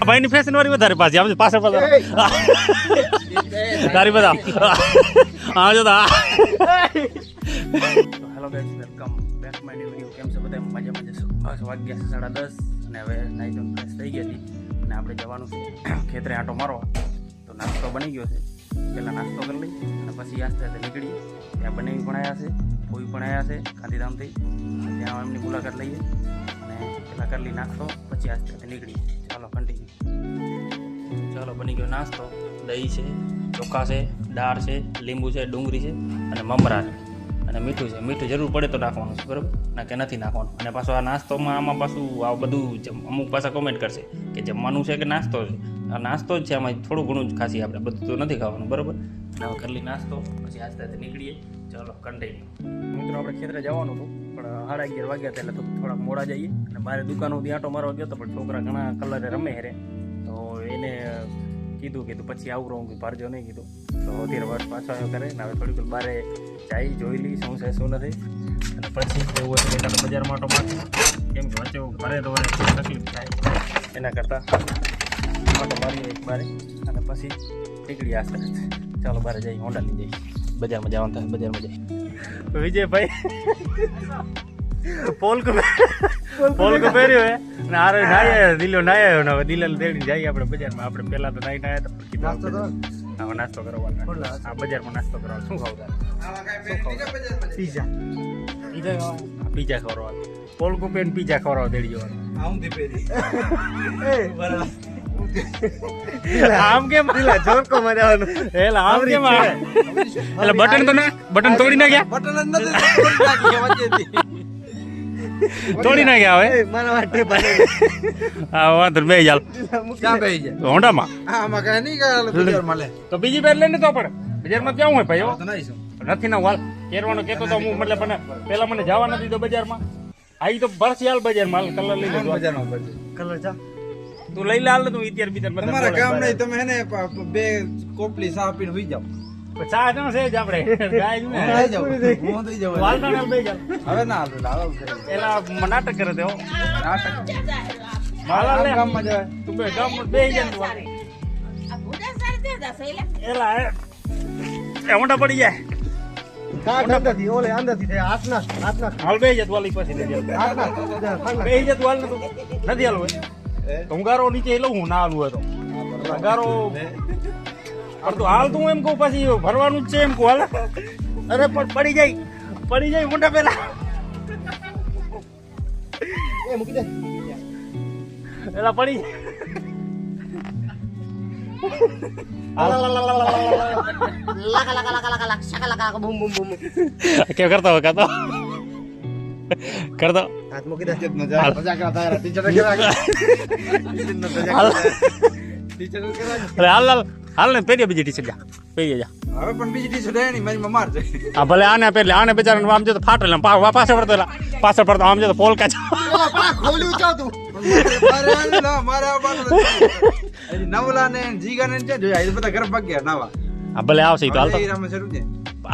ભાઈ ની ફેશન વાળી વધારે પાછી આમ પાછળ પાછળ તારી બધા આમ જો hello guys welcome back my new video. કેમ છો બધા? મજામાં જશો? વાગ્યા 10:30 અને હવે નાઈ ધોઈને ફ્રેશ થઈ ગયા છીએ અને આપણે જવાનું છે ખેતરે આંટો મારવા. તો નાસ્તો બની ગયો છે, પહેલાં નાસ્તો કરી લઈ અને પછી આસ્તે આસ્તે નીકળીએ. ત્યાં બનાવી પણ આવ્યા છે, કોઈ પણ આવ્યા છે ગાંધીધામથી, ત્યાં એમની મુલાકાત લઈએ અને પહેલાં કરી લઈ નાસ્તો, પછી આસ્તે આસ્તે નીકળીએ. ચાલો કન્ટિન્યુ. ચાલો બની ગયો નાસ્તો. દહીં છે, ચોખા છે, દાળ છે, લીંબુ છે, ડુંગળી છે અને મમરા છે અને મીઠું છે. મીઠું જરૂર પડે તો નાખવાનું છે, બરાબર ના કે નથી નાખવાનું. અને પાછું આ નાસ્તોમાં આમાં પાછું આ બધું અમુક પાછા કોમેન્ટ કરશે કે જમવાનું છે કે નાસ્તો છે. આ નાસ્તો જ છે, આમાં થોડું ઘણું જ ખાસી, આપણે બધું તો નથી ખાવાનું, બરાબર. અને હવે કરી નાસ્તો, પછી આસ્તે આસ્તે નીકળીએ. ચાલો કન્ટિન્યુ. મિત્રો આપણે ખેતરે જવાનું હતું પણ 11:30 વાગ્યા હતા, એટલે તો થોડાક મોડા જઈએ. અને બહાર દુકાનોથી આંટો મારવા ગયો હતો પણ છોકરા ઘણા કલરે રમે હેરે, તો એને કીધું પછી આવું રહું, ભારજો નહીં કીધું. તો અત્યારે વર્ષ પાછો આવ્યો કરે ને હવે થોડીક બારે જઈ જોઈ લઈ શું છે શું નથી. અને પછી એવું હોય કે તમે બજારમાં આંટો મારી, કેમ કે વચ્ચે ઘરે તો તકલીફ થાય, એના કરતાં આંટો મારીએ એક બારે અને પછી નીકળી આસ્તે આસ્તે. ચાલો બારે જઈએ, હોન્ડા લઈ જઈએ. બજારમાં જવાનું થાય, બજારમાં જઈએ. વિજયભાઈ પોલકો પહેર્યો હે ને આરે નાઈ આવ્યો, દિલ્યો નાઈ આવ્યો ને હવે દિલાલ તેડી જઈએ આપણે બજારમાં. આપણે પહેલા તો નાઈ આવ્યા હતા, હવે નાસ્તો કરવાનો. આ બજારમાં નાસ્તો કરવાનો. શું ખાવું? પીઝા ખવડાવવાનો. પોલકો પેન પીઝા ખવડાવવા તેડી જવાનું. આમ કેમ જોરકો મજાવાનું? એટલે આમ કેમ? એટલે બટન તો ના, બટન તોડી નાખ્યા, બટન જ નથી તોડી નાખ્યા. હવે મારા માટે હા વાંધો બે ચાલ. ક્યાં બે જાય? હોન્ડામાં. આમાં કઈ નહીં ગાલ બજારમાં લે તો બીજી બેર લઈને તો પડે. બજારમાં ક્યાં હોય ભાઈ? નથી ના વાલ કેરવાનો કેતો તો હું, મતલબ પેલા મને જવા નથી તો બજારમાં. આવી તો ભરસી હાલ બજારમાં હાલ. કલર લઈ લે બજારમાં. કલર જા તું લઈ લે હાલ. તું ઇતિહાર બીતર તમારા કામ નહીં. તમે હે ને બે કોપલી ચા પીને હોઈ જાવ. ચા નો છે જ આપણે ગાય ને લઈ જાવ. હું દઈ જાવ હાલ ના બે જાવ. હવે ના હાલ એલા નાટક કરે દેવો. નાટક માલા લે ગામમાં જાય. તું બે ગામમાં બે જાય તું. આ ભૂડા સર દે દસેલા એલા એ હોંડા પડી જાય. કાક નથી ઓલે અંદરથી થાય હાથના હાલ બે જત વાલી પછી દે હાથના બે જત વાલ નથી હાલવું. ટંગારો નીચે લઉં હું ના હાલવું હોય તો ટંગારો પણ તું હાલ. તું એમ કહું પછી ભરવાનું જ છે એમ કહું હાલ. અરે પણ પડી જાય મોટા પેલા એ મૂકી દે એલા પડી કેમ કરતો હોય કરતો હાથ મૂકી દે. હાલ ને પહેરી બીજી ટી-શર્ટ જા પહેરી જા. હવે પણ બીજી ટી-શર્ટ હે ની મારી માં માર જાય. હા ભલે આને પહેરી આને બેચારાને આમ જો તો ફાટેલ પાછળ પડતો આમ જો તો પોલકા ખોલ્યું ચાવ તું મારે નવલા ને જીગા ને છે જોયા એ બધા ઘર ભાગ્યા નાવા. હા ભલે આવશે તો હાલ તો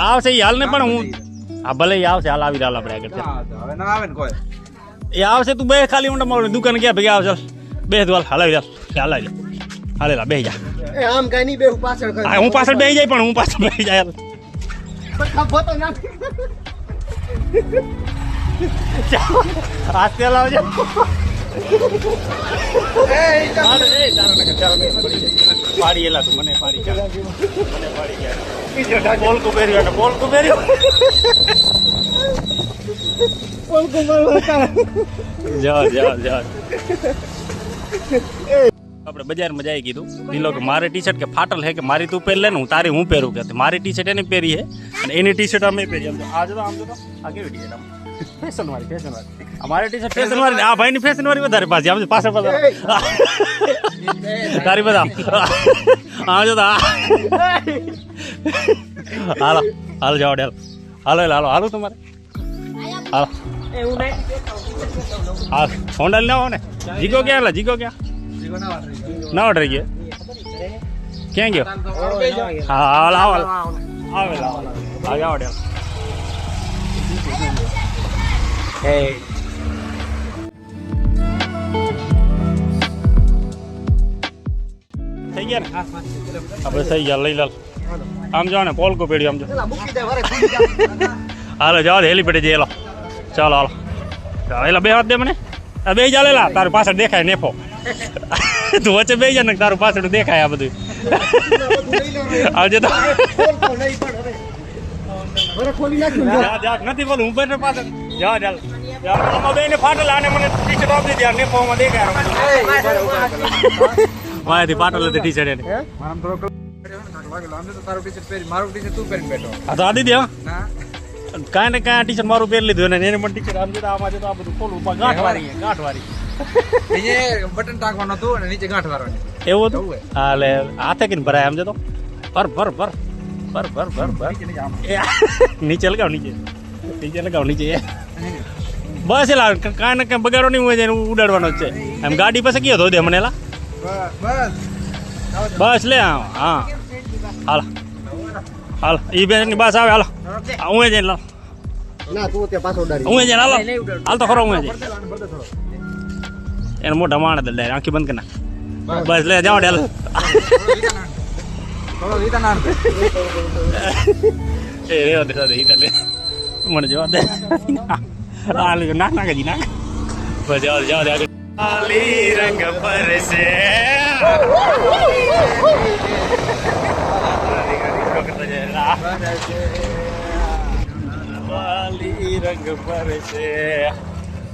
આવશે હાલ ને પણ હું હા ભલે આવશે હાલ આવી હાલ આપણે આગળ. હવે ના આવે ને કોઈ એ આવશે. તું બે ખાલી ઊંડા દુકાન ક્યાં ભેગા આવશે? બે તું હાલ હલાવી હાલેલા બે જા. એ આમ કઈ નહીં બે હું પાછળ હું પાછળ બેહી જાય પણ હું પાછળ બેહી જાય. આસ્તે લાવજો. પાડી એલા તું મને પાડી ગયા. પોલકો પહેર્યો જા. આપણે બજારમાં જઈ કીધું દિલો કે મારે ટી-શર્ટ કે ફાટલ હે કે મારી તું પહેર લે ને હું તારી હું પહેરું કે મારી ટી-શર્ટ એને પહેરી હે અને એની ટી-શર્ટ અમે પહેરી. આમ જો આમ જો આ કેવી ટી-શર્ટ આમ ફેશન વાળી અમારી ટી-શર્ટ ફેશન વાળી. આ ભાઈની ફેશન વાળી વધારે પાછી આમ પાછળ તારી બધા આમ જો હાલો જાઓ હાલો તમારે હાલો હા હોન્ડા ના હો ને જીગો ક્યાં લા જીગો ક્યાં ના ઓર્ડર ગયો ક્યાં ગયો હા હાલ હાલ આવે આગે આવડે હે થઈ ગયા ને આપણે થઈ ગયા લઈ લાલ આમ જાઓ ને પોલકો પેડી આમ જો હાલો જાઓ હેલીપેડે જઈ લો ચાલો હાલો એલા બે હાથ દે મને બે ચાલેલા તારું પાછળ દેખાય નેફો તું વચ્ચે બે જા ને તારું પાછળ દેખાય આ બધું આવજે તો નથી બોલું હું બેઠો પાછળ જા ચાલ બે ને ફાટેલ આને મને ટી શર્ટ આપી દીધી નેફોમાં દેખાય માયાથી પાટલ હતી ટી શર્ટ એને હા તો આ દીધી હા કાંઈ ને કાંઈ ટી શર્ટ મારું પહેરી લીધું અને એને પણ ટી શર્ટ આમ જતો આમાં જતો આ બધું ખોલું ગાંઠ વારી બટન ટાંકવાનું હતું અને નીચે ગાંઠ વારવાની એવું હતું હા એટલે હાથે કઈને ભરાય આમ જતો ભર ભર ભર ભર ભર ભર ભર નીચે લગાવ નીચે લગાવ નીચે બસ એલા કાંઈ ને કાંઈ બગાડો નહીં હોય એને ઉડાડવાનો જ છે એમ ગાડી પાસે કયો ધો દે મને એલા બસ લે હા હાલ હાલ ઈ બેન બસ આવે હાલો હું જઈને લાવ ના તું તે પાછો ઉડાડી હું જઈને હાલો હાલ તો ખરો હું જઈ એને મોઢા માણે દે આંખી બંધ કરી નાખ બસ લે જાઓ ડેલ એ રેવા દે ઈતા લે મને જવા દે હાલ નાખ નાખ જી નાખ બસ જાઓ દે આગળ આલી રંગ પર છે વાલી રંગ પર છે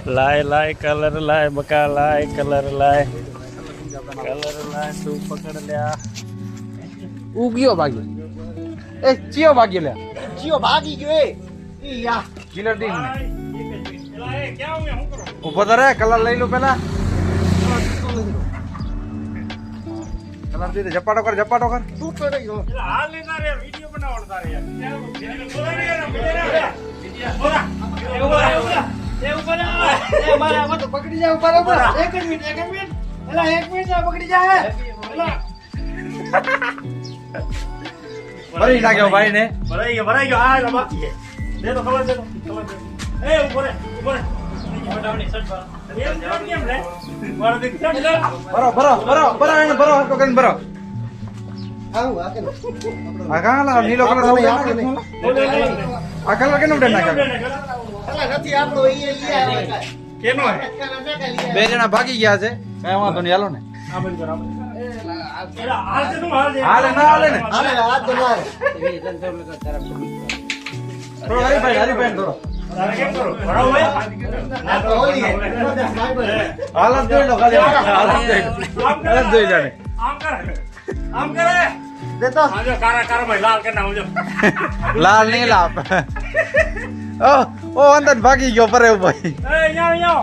લાય લાય કલર લાય બકા લાય કલર લાય તું પકડ લ્યા ઉગ્યો ભાગ્યો એ ચિયો ભાગ્યો લે જીઓ ભાગી ગયો એ યા કિલર દી ઉભો તો રે કલર લઈ લો પેલા કલર દીધે ઝપાટો કર તૂટતો નહીં ગયો હાલ ને તારે વિડિયો બનાવવાનો તારે પકડી જાવ બરાબર એક જ મિનિટ એલા 1 મિનિટ પકડી જા ભરી નાખ્યો ભાઈ ને ભરાઈ ગયો આ બાકી છે દે તો ખબર દે એ ઉપર કેમ રે મારો દેખ ભરો એને ભરો હરકો કરીને ભરો આવું આ કે આ કાલા નીલો કલર આ આ કલર કેનો ઉડે નાખ્યો નથી આપણો ઈ આવે કેનો હે બે જણા ભાગી ગયા છે કઈ વાંધો નહીં હાલો ને આ બંધ કર એલા હાલ છે તું હાલ હાલે ના હાલે ને હાલે હાથ તો માર થોડો હરીભાઈ થોડો તારે કેમ કરો ભરાવ ભાઈ આ તો હોલી હે હાલત જોઈ લો ખાલી હાલત જોઈ જાણે આમ કરે દેતો આજો કારા ભાઈ લાલ કર નાખજો લાલ નહીં લાપ ઓ અંદર ભાગી ગયો પરે ભાઈ એ યાઓ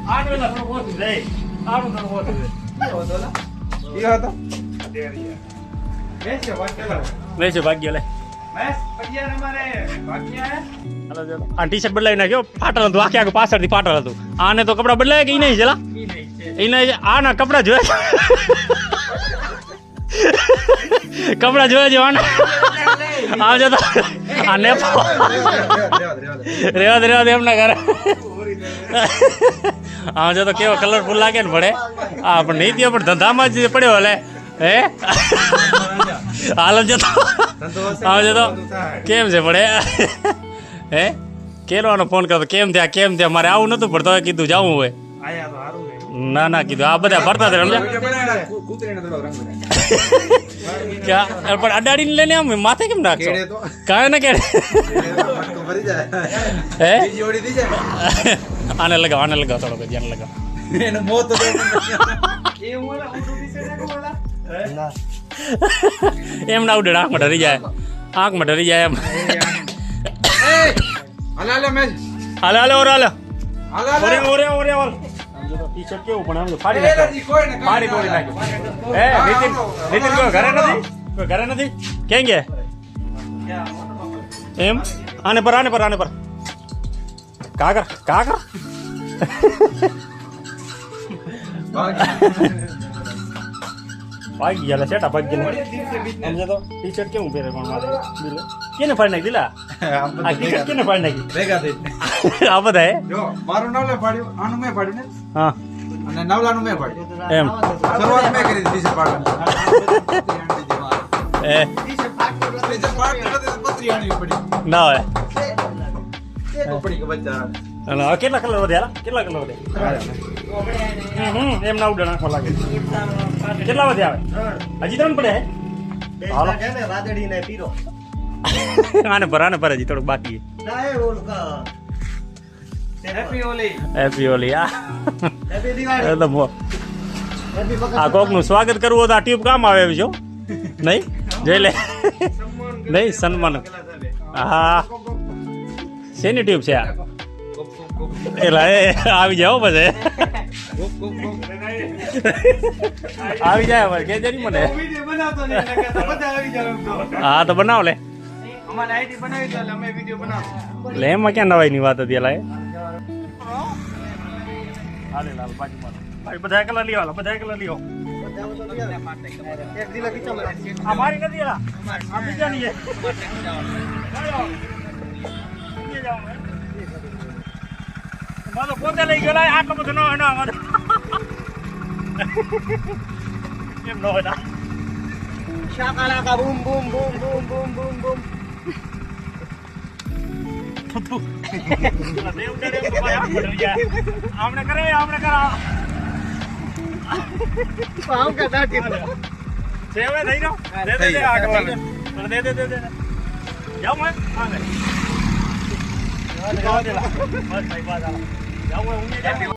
આનો લા થોડો બોસ દે આનો થોડો બોસ દે ઈ હતો વેચે ભાગ્ય લે આ ટી શર્ટ બદલાવી નાખ્યો ફાટલ હતું આખે આખું પાછળથી ફાટલ હતું આને તો કપડા બદલાય કે ઈ નહીં જલા એને આના કપડા જોયા કપડા જોયા છે આના આવજો તો આ નેપો રેવા દે એમના ઘરે આવજો તો કેવો કલરફુલ લાગે ને પડે હા પણ નહીં ત્યાં પણ ધંધામાં જ પડ્યો હલે હે હાલ જતો આવજો તો કેમ છે પડે હે કેરવાનો ફોન કરતો કેમ થયા મારે આવું નતું પડતો કીધું જાવું હોય ના કીધું આ બધા ફરતા હતા સમજ્યા પણ અડાડીને લઈને આમ માથે કેમ નાખશો કાંઈ ના કેડે હે આને લગાવ થોડો ધ્યાન લગાવ એમ ના ઉડે આંખમાં ડરી જાય એમ હાલે ઓરે ટી-શર્ટ કેવું પણ આમ ફાડી તોડી નાખ્યું હે નીતિન કોઈ ઘરે નથી કેમ કે એમ આને પર કાકર કાકર ભાગી ગયા સેટા ભાગી ગયા સમજે તો ટી શર્ટ કેવું પહેરે પણ મારે કેને ફાડી નાખી દિલા આ ટી શર્ટ કેને ફાડી નાખી ભેગા થઈ આ બધા હે જો મારું નવલે પાડ્યું આનું મેં પાડ્યું ને હા અને નવલાનું મેં પાડ્યું એમ શરૂઆત મેં કરી દીધી પાડવાની એ પતરી આણવી પડી ના હોય પડી કે બચ્ચા અને હવે કેટલા કલર વધ્યા કેટલા કલર વધ્યા એમ ના ઉડે નાખવા લાગે કેટલા વધ્યા આવે હજી 3 પડે હે હાલો આને પર હજી થોડુંક બાકી હેપી હોલી આ કોક નું સ્વાગત કરવું હોય તો આ ટ્યુબ કામ આવે એવી છો નહીં જઈ લે નહીં સન્માન હા શેની ટ્યુબ છે આ એલા એ આવી જાઓ પછી આવી જાય હવે કે જરી મને વિડિયો બનાવતો ને એટલે કે બધા આવી જાવ હા તો બનાવ લે અમારે આઈડી બનાવી તો એટલે અમે વિડિયો બનાવશું એટલે એમાં ક્યાં નવાઈની વાત હતી એલા હાલે લાલ બાજુમાં ભાઈ બધા કલર લીઓ બધા કલર લીઓ એક દિલા ખીચો આ મારી નથી એલા આ બીજાની છે મારો પોતે લઈ ગયો આટલો બધો ન હોય ના એમ ન હોય શાકાલાકા બૂમ બૂમ બૂમ બૂમ બૂમ બૂમ બૂમ આમણે કરા આમ કે દાટી સેવે થઈ જાઓ દે આગળ દે જાઓ મેં આવે જાઓ દે બસ ભાઈ બાદ આલો જાઓ હું જાઓ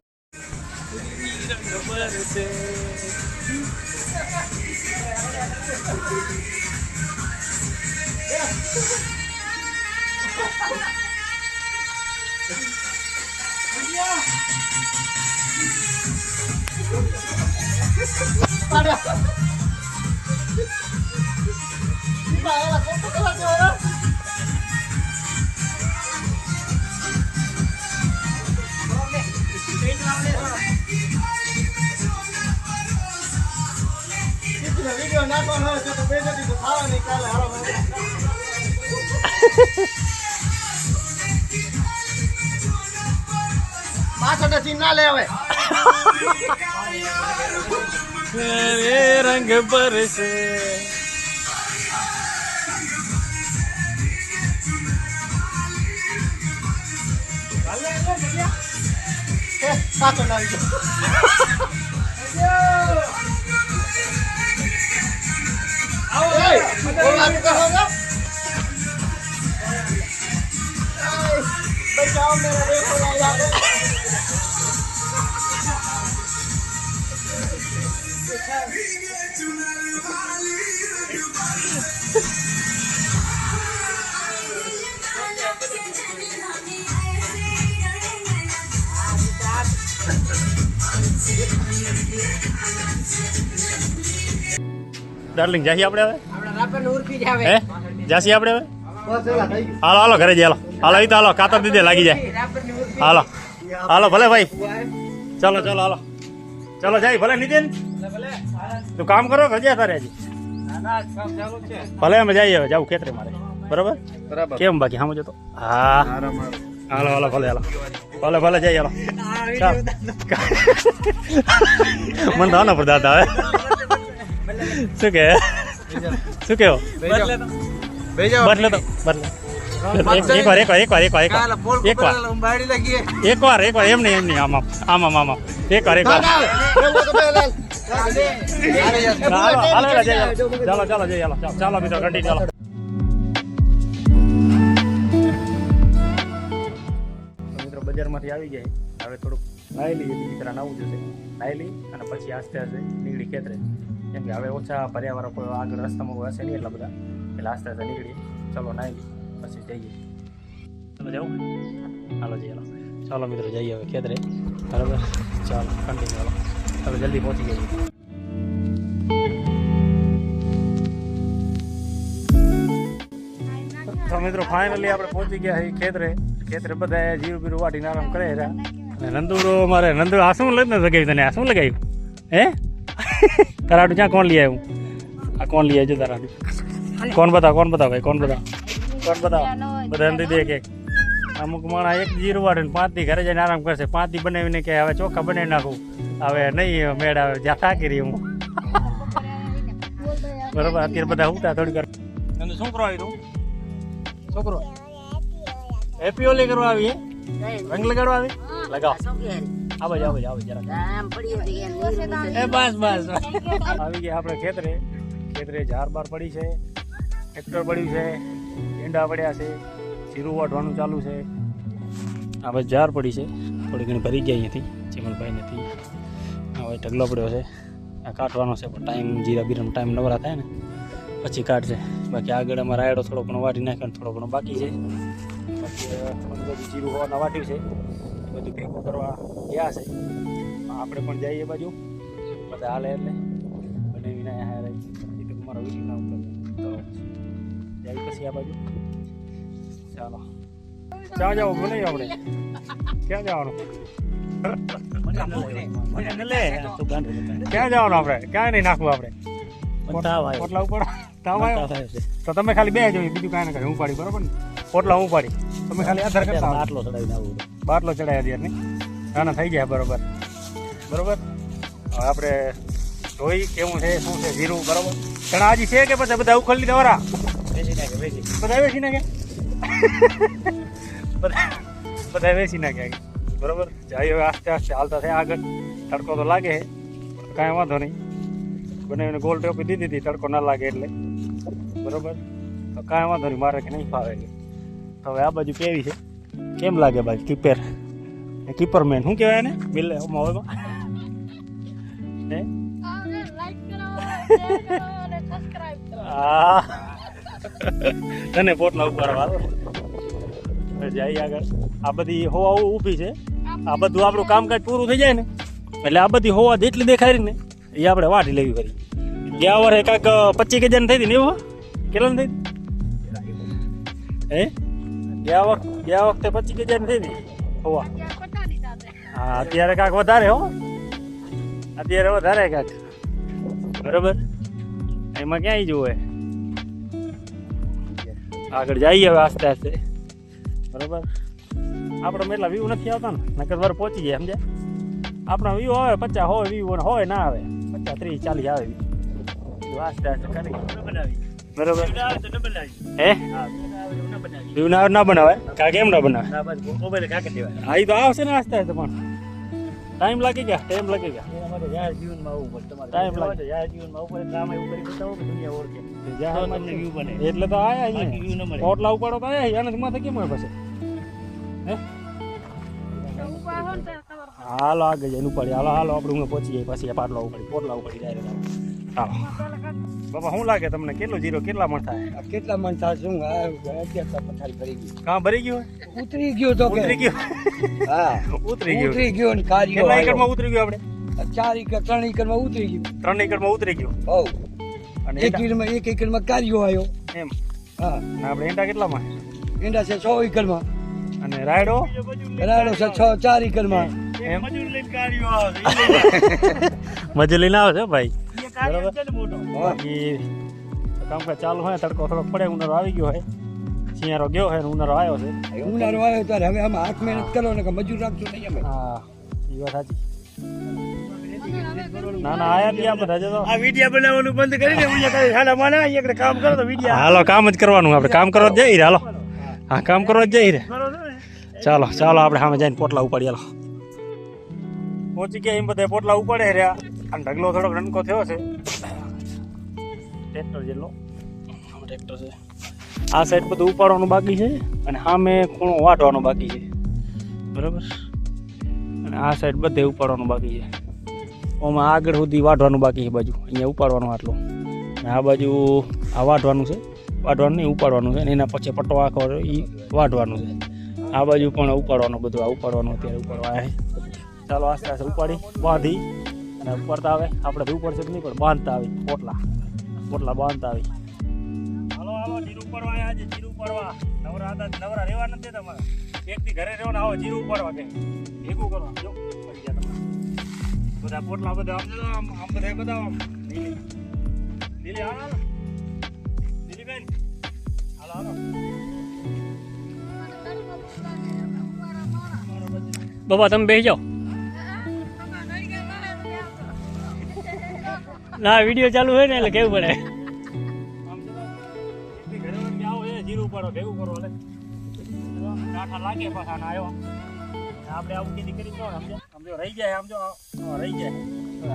વિડિયો નાખવાનો હોય તો બે જતી તો ખાવા નહીં કાલે હારો માથા ચીન ના લે હવે રંગ બરસે સાચો ના बचाओ मेरा देखो यार ડાર્લિંગ જાસી આપણે હવે આપડા રાપર ને ઉરપી જાવે હે જાસી આપણે હવે બસ એલા થઈ હાલો હાલો ઘરે જઈ હાલો ઈ તો હાલો કાતર દીધે લાગી જાય રાપર ને ઉરપી હાલો હાલો ભલે ભાઈ ચાલો ચાલો હાલો ચાલો જાય ભલે નીતિન ભલે તું કામ કરો ઘરે તારે હજી ના કામ ચાલુ છે ભલે અમે જઈએ હવે જાવું ખેતરે મારે બરાબર બરાબર કેમ બાકી સમજો તો હા હાલો હાલો ભલે હાલો ભલે ભલે જઈએ હાલો ચાલ મને તો આના પર દાદા આવે શું કે શું કેવો બદલે તો બદલે એક વાર એમ નહીં આમાં એક વાર ચાલો જઈએ ચાલો મિત્રો કન્ટિન્યુ ચાલો મિત્રો બજારમાંથી આવી જાય હવે થોડુંક નાઈ લઈએ બીજી તરહ નવું જશે નાઈ લઈ અને પછી આસ્તે આસ્તે નીકળી ખેતરે કેમ કે હવે ઓછા પર્યાવરણ કોઈ આગળ રસ્તામાં હશે નહીં એટલા બધા એટલે આસ્તે આસ્તે નીકળી ચલો નાઈ લઈ પછી જઈએ ચાલો જાઉં હાલો જઈએ ચાલો મિત્રો જઈએ હવે ખેતરે બરાબર ચાલો કન્ટિન્યુ હાલો ચાલો જલ્દી પહોંચી જઈએ તો મિત્રો ફાઇનલી આપણે પહોંચી ગયા છીએ ખેતરે ખેતરે બધા જીરું બીરું વાટીને આરામ કરે અને નંદુડો મારે નંદુડો આ શું લઈને લગાવ્યું તને આ શું લગાવ્યું હે તરાડું ક્યાં કોણ લઈ આવ્યું આ કોણ લઈ આવ્યું તરાડું કોણ બતાવ ભાઈ કોણ બતાવ બધા નથી દે કે અમુક માણા એક જીરું વાટે 5 દી ઘરે જઈને આરામ કરશે 5 દી બનાવીને કે હવે ચોખા બનાવી નાખું હવે નહીં મેળ આવે જ્યાં થાકી રહી હું બરોબર અત્યારે બધા ઉઠા થોડી કર શું કરવા આવી તું છોકરો હેપી હોલી કરવા આવી રંગ લગાડવા આવી લગાવ આવે જરા એ બસ આવી ગયા આપણે ખેતરે ઝાર બાર પડી છે ટ્રેક્ટર પડ્યું છે ઈંડા પડ્યા છે જીરું વાટવાનું ચાલુ છે આ બસ ઝાર પડી છે થોડી ઘણી ભરી ગયા અહીંયાથી ચિમનભાઈ નથી હવે ઢગલો પડ્યો છે આ કાઢવાનો છે પણ ટાઈમ જીરા બીરાનો ટાઈમ નવરા થાય ને પછી કાઢશે બાકી આગળ અમારે રાયડો થોડો ઘણો વાટી નાખ્યો થોડો ઘણો બાકી છે બાકી બધું જીરું હોવાના વાટ્યું છે બધું ભેગું કરવા ગયા છે આપણે પણ જઈએ બાજુ બધા હાલે એટલે બનાવીને હારે એ તો મારો વિડીયો ના ઉપર તો જાય પછી આ બાજુ ચાલો ક્યાં જાવ બોલે આપણે ક્યાં જવાનું ક્યાં જવાનું આપણે ક્યાં નહીં નાખવું આપણે પોટલા ઉપર તાવ આવ્યો તો તમે ખાલી બે જોઈએ બીજું કાંઈ ના કરે હું પાડી બરોબર ને પોટલા હું પાડી તમે ખાલી આધાર કરતા બાટલો ચડાવીને આવું બાટલો ચડાવ્યા અત્યારે નહીં ના થઈ ગયા બરોબર હવે આપણે જોઈ કેવું છે શું છે જીરું બરોબર ચણા હજી છે કે પછી બધા ઉખલી દવરા બધા વેચી નાખે બધા વેચી નાખ્યા બરોબર જાય હવે આસ્તે આસ્તે હાલતા થાય આગળ તડકો તો લાગે કાંઈ વાંધો નહીં બનાવીને ગોલ ટોપી દીધી હતી તડકો ના લાગે એટલે બરોબર તો કાંઈ વાંધો નહીં મારે કે નહીં ફાવે હવે આ બાજુ કેવી છે કેમ લાગે બાજુ કીપરમેન શું કહેવાય ને બિલ હવે હા તને પોટલા ઉપર જાય આગળ આ બધી હોવા ઊભી છે આ બધું આપણું કામકાજ પૂરું થઈ જાય ને એટલે આ બધી હોવા જેટલી દેખાય ને એ આપણે વાટી લેવી કરી ગયા વર્ષે કાંઈક 25 કેજી થઈ હતી ને એવું કેટલા થઈ હે ગયા વખતે 25 કેજી થઈ હતી હોવા હા અત્યારે કાંઈક વધારે હો અત્યારે વધારે કાંઈક બરોબર એમાં ક્યાંય જોવે આગળ જઈએ હવે આસ્તે આસ્તે બરોબર આપણે એટલા વ્યૂ નથી આવતા ને નકર વાર પહોંચી જાય સમજ્યા આપણા વ્યૂ આવે 50 હોય વ્યૂ હોય ના આવે 50 30 40 આવે આસ્તે આસ્તે કરી બરોબર હે વ્યૂ ના બનાવે કા કેમ ના બનાવે હા એ તો આવશે ને આસ્તે આસ્તે પણ ટાઈમ લાગી ગયા ટાઈમ એટલે તો આયા પોટલા ઉપાડો તો આયા આને માથે કેમ હોય પછી હાલો આગળ જઈને ઉપાડી હાલો આપણે હું પહોંચી જાય પછી પાટલા ઉપાડી પોટલા ઉપાડી જાય હાલો બાપા શું લાગે તમને કેટલું જીરો કેટલા મણ થાય કેટલા મણ થાય શું 11 પથારી ભરી ગઈ કાં ભરી ગયું ઉતરી ગયો તો ઉતરી ગયું હા ઉતરી ગયો ને કાર્યો કેટલા એકરમાં ઉતરી ગયું આપણે 4 એકર 3 એકરમાં ઉતરી ગયું 3 એકરમાં ઉતરી ગયું હો અને 1 એકરમાં કાર્યો આવ્યો એમ હા અને આપણે એંડા કેટલામાં એંડા છે 100 એકરમાં અને રાયડો છે 4 એકરમાં એમ મજૂર લઈને આવે છે ભાઈ બરાબર બાકી કામકાજ ચાલુ હોય તડકો થોડો પડે ઉનાળો આવી ગયો હોય શિયાળો ગયો હોય ને ઉનાળો આવ્યો છે ઉનાળો આવ્યો ત્યારે હવે આમાં હાથ મહેનત કરો ને કે મજૂર રાખજો નહીં અમે હા એ વાત સાચી ના આયા ત્યાં બધા જતો આ વિડિયો બનાવવાનું બંધ કરી દે અહીંયા ખાડા માના એકડે કામ કરો તો વિડિયો હાલો કામ જ કરવાનું આપણે કામ કરવા જ જઈ હાલો હા કામ કરવા જ જઈ રે ચાલો આપણે સામે જઈને પોટલા ઉપાડી હાલો પહોંચી ગયા એમ બધા પોટલા ઉપાડે રહ્યા અને ઢગલો થોડોક રનકો થયો છે ટ્રેક્ટર જેટલો ટ્રેક્ટર છે આ સાઈડ બધું ઉપાડવાનું બાકી છે અને સામે ખૂણો વાટવાનો બાકી છે બરાબર અને આ સાઈડ બધે ઉપાડવાનું બાકી છે આમાં આગળ સુધી વાટવાનું બાકી છે બાજુ અહીંયા ઉપાડવાનું આટલું અને આ બાજુ આ વાટવાનું છે વાટવાનું નહીં ઉપાડવાનું છે અને એના પછી પટ્ટો આખો એ વાટવાનું છે આ બાજુ પણ ઉપાડવાનું બધું આ ઉપાડવાનું અત્યારે ઉપાડવા આવે ચાલો આસ્તે આસ્તે ઉપાડી બાંધી અને ઉપાડતા આવે આપણે તો ઉપર છે નહીં પણ બાંધતા આવી પોટલા બાંધતા આવી હાલો જીરું ઉપાડવા આજે જીરું ઉપાડવા નવરા રહેવા નથી તમારે એકથી ઘરે રહ્યો ને આવો જીરું ઉપાડવા કે ભેગું કરો જો પડી ગયા તમે બધા પોટલા બધા આમ બધા બધા આમ લીલી હાલો લીલી બેન હાલો બાબા તમે બેસી જાઓ ના વિડીયો ચાલુ હોય ને એટલે કેવું પડે જીરું ઉપાડો ભેગું કરો એટલે કાંઠા લાગે પાછા આવ્યો આપણે આવું ખેતી કરી દો સમજો રહી જાય સમજો રહી જાય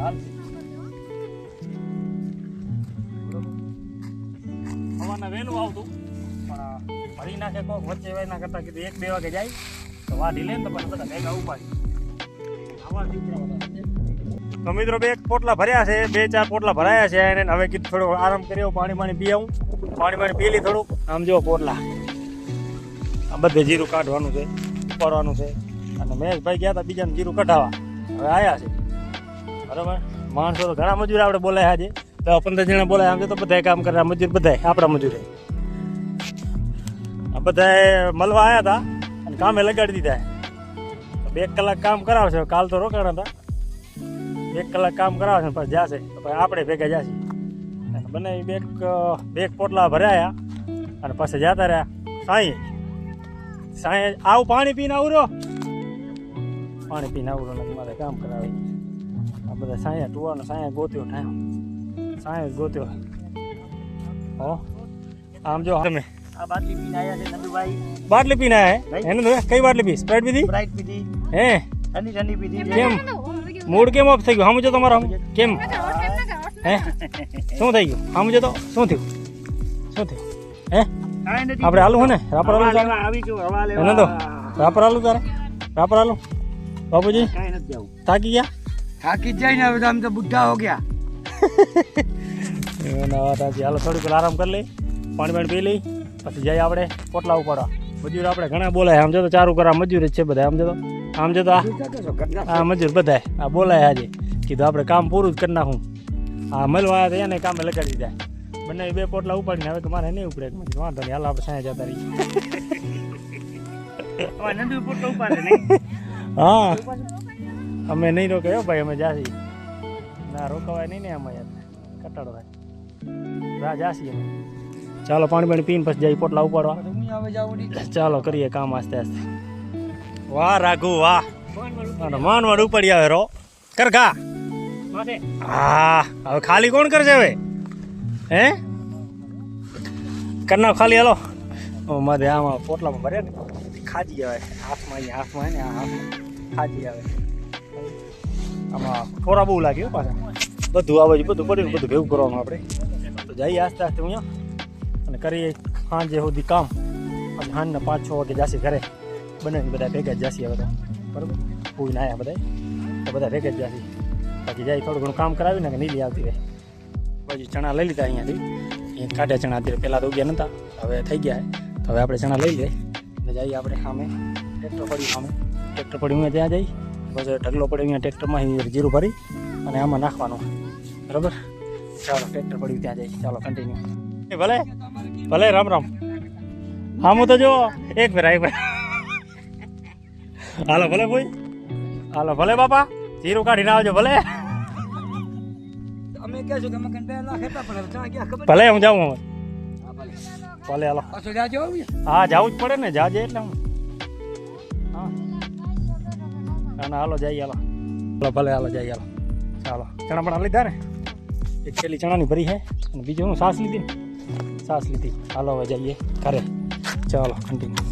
હાલ સવારના વહેલું આવતું પણ ભરી નાખે કોક વચ્ચે વાયના કરતા કીધું 1-2 વાગે જાય તો વાઢી લે ને તો પછી બધા ભેગા ઉપાડી આવા દીકરા તો મિત્રો 2 પોટલા ભર્યા છે 2-4 પોટલા ભરાયા છે અને હવે કીધું થોડો આરામ કર્યો પાણી પી આવું પાણી પી લી થોડુંક આમ જો પોટલા આ બધે જીરું કાઢવાનું છે ઉપાડવાનું છે અને મહેશભાઈ ગયા હતા બીજાને જીરું કઢાવા હવે આવ્યા છે બરાબર માણસો તો ઘણા મજૂર આપણે બોલાયા છે 10-15 જણા બોલાયા આમ તો બધા કામ કરતા મજૂર બધા આપણા મજૂર આ બધા મળવા આવ્યા હતા અને કામે લગાડી દીધા 2 કલાક કામ કરાવશે કાલ તો રોકાણા હતા 1 કલાક કામ કરાવશે પછી જશે તો પછી આપણે ભેગા જશે અને બંને બે પોટલા ભરાયા અને પછી જતા રહ્યા સાંઈ આવું પાણી પીને આવરો પાણી પીને આવરો ને મારે કામ કરાવે આ બધા સાંયા ટુવાનો સાંયા ગોત્યો ઠાયો સાંયો ગોત્યો હો આમ જો તમે આ બાટલી પીને આયા છે નંદુભાઈ બાટલી પીને આયા એને તો કઈ બાટલી પી સ્પ્રાઇટ પીધી બ્રાઇટ પીધી હે ઠંડી પીધી કેમ મૂડ કેમ ઓફ થઈ ગયો સમજો તમારો કેમ હે શું થઈ ગયું સમજો તો શું થયું હે આપણે આલુ હે ને રાપર આલુ આવી ગયો હવા લેવા એને તો રાપર આલુ તારે રાપર આલુ બાબુજી કાઈ નથી જાવું થાકી ગયા થાકી જાય ને હવે તો આમ તો બુઢા હો ગયા એના વાત આજે હાલો થોડીક આરામ કરી લઈ પાણી પી લઈ પછી જઈએ આપણે પોટલા ઉપાડવા મજૂર આપણે ઘણા બોલાય આમ જો તો ચારું કરા મજૂર જ છે બધા આમ જો તો આ મજૂર બધા આ બોલાય આજે કીધું આપણે કામ પૂરું જ કરી નાખું હા મળવા આવ્યા હતા એને કામે લગાડી દીધા બંને 2 પોટલા ઉપાડીને હવે તમારે નહીં ઉપડે વાંધો નહીં હાલ આપણે સાંજે જતા રહીએ નંદુ પોટલો ઉપાડે નહીં હા અમે નહીં રોકાયો ભાઈ અમે જાસી ના રોકાવાય નહીં ને આમાં યાર કટાડો થાય જાસી અમે ચાલો પાણી પીને પછી જઈ પોટલા ઉપાડવા ચાલો કરીએ કામ આસ્તે આસ્તે વાહ રાઘુ વાહ માનવાડ ઉપાડી આવે રો કર ઘા હા હવે ખાલી કોણ કરશે હવે હે કરના ખાલી હાલો મારે આમાં પોટલામાં ભરે ને ખાજી આવે હાથમાં ને આ હાથમાં ખાજી આવે આમાં થોડા બહુ લાગ્યો પાછા બધું આવે છે બધું પડ્યું બધું ભેગું કરવાનું આપણે તો જઈએ આસ્તે આસ્તે અહીંયા અને કરીએ સાંજે સુધી કામ પછી સાંજના 5-6 વાગે જાસી ઘરે બંને બધા ભેગા જ જાસી હવે તો બરાબર પૂઈને આવ્યા બધા તો બધા ભેગા જ જાસી બાકી જાય થોડું ઘણું કામ કરાવીને કે નીલી આવતી રહે પછી ચણા લઈ લીધા અહીંયાથી અહીંયા કાઢ્યા ચણા અત્યારે પહેલાં તો ઉગ્યા નહોતા હવે થઈ ગયા તો હવે આપણે ચણા લઈ લઈએ એટલે જઈએ આપણે સામે ટ્રેક્ટર પડ્યું સામે ટ્રેક્ટર પડ્યું ત્યાં જઈ પછી ઢગલો પડ્યો અહીંયા ટ્રેક્ટરમાં જીરું ભરી અને આમાં નાખવાનું બરાબર ચાલો ટ્રેક્ટર પડ્યું ત્યાં જઈ ચાલો કન્ટિન્યુ ભલે ભલે રામ હા હું તો જો એક ફેર હાલો ભલે ભાઈ હાલો ભલે બાપા જીરું કાઢીને આવજો ભલે અમે કહેશું કે અમે કંટાળા ખેતા પણ ક્યાં ગયા ખબર ભલે હું જાઉં હવે ભલે હાલો પાછો જાજો હા જવું જ પડે ને જાજે એટલે હું હા ના હાલો જઈએ હાલો ભલે હાલો જઈએ હાલો ચાલો ચણા પણ લીધા ને એક પેલી ચણાની ભરી છે અને બીજું હું સાસ લીધી ને સાસ લીધી હાલો હવે જઈએ ઘરે ચાલો કન્ટિન્યુ